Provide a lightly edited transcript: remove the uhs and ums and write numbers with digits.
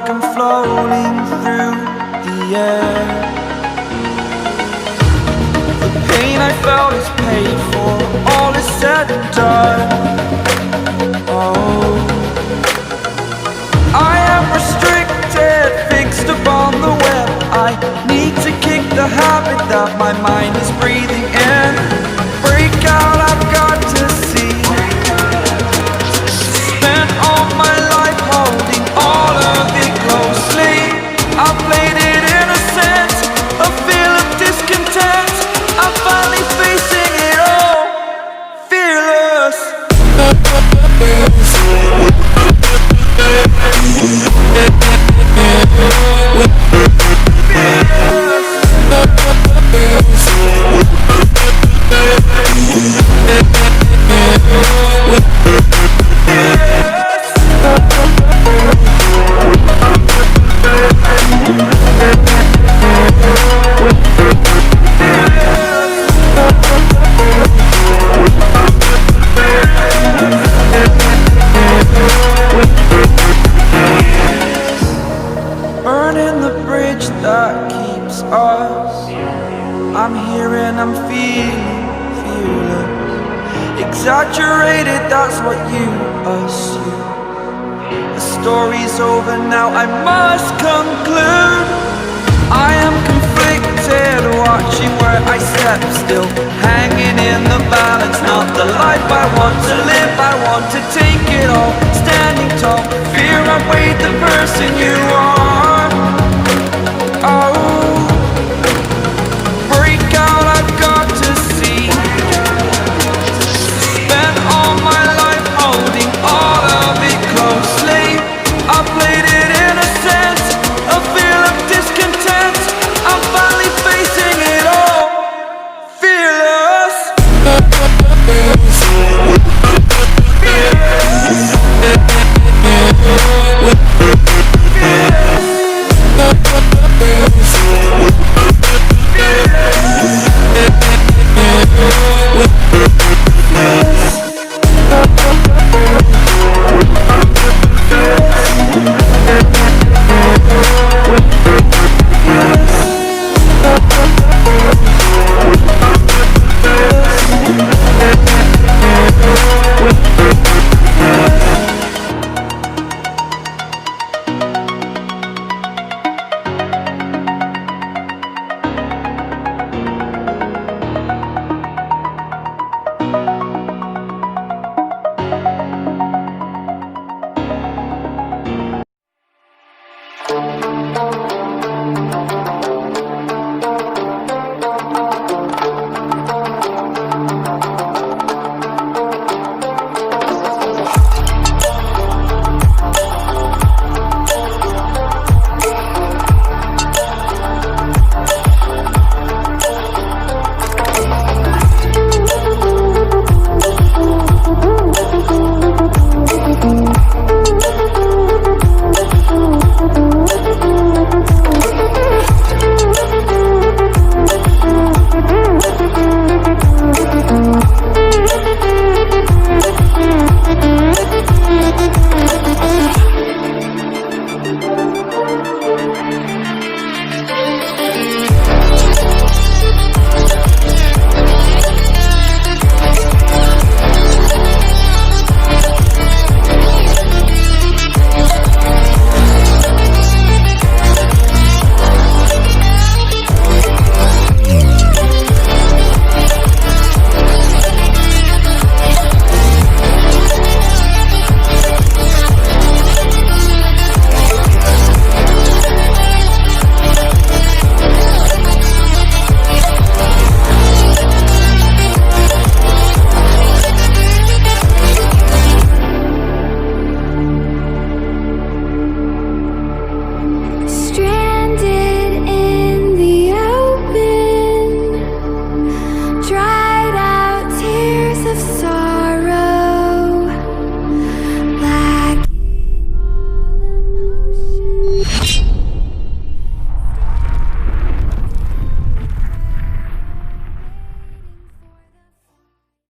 like I'm floating through the air. The pain I felt is paid for, all is said and done. Oh, I am restricted, fixed upon the web. I need to kick the habit that my mind is breathing in. Break out, I've got to see. Spent all my life holding all of it closely. I played it innocent, a feel of discontent. I'm finally facing it all, fearless. Burning the bridge that keeps us. I'm here and I'm feeling fearless. Exaggerated, that's what you assume. The story's over now, I must conclude. I am conflicted, watching where I step still, hanging in the balance. Not the life I want to live, I want to take it all. Standing tall, fear I weighed the person you are.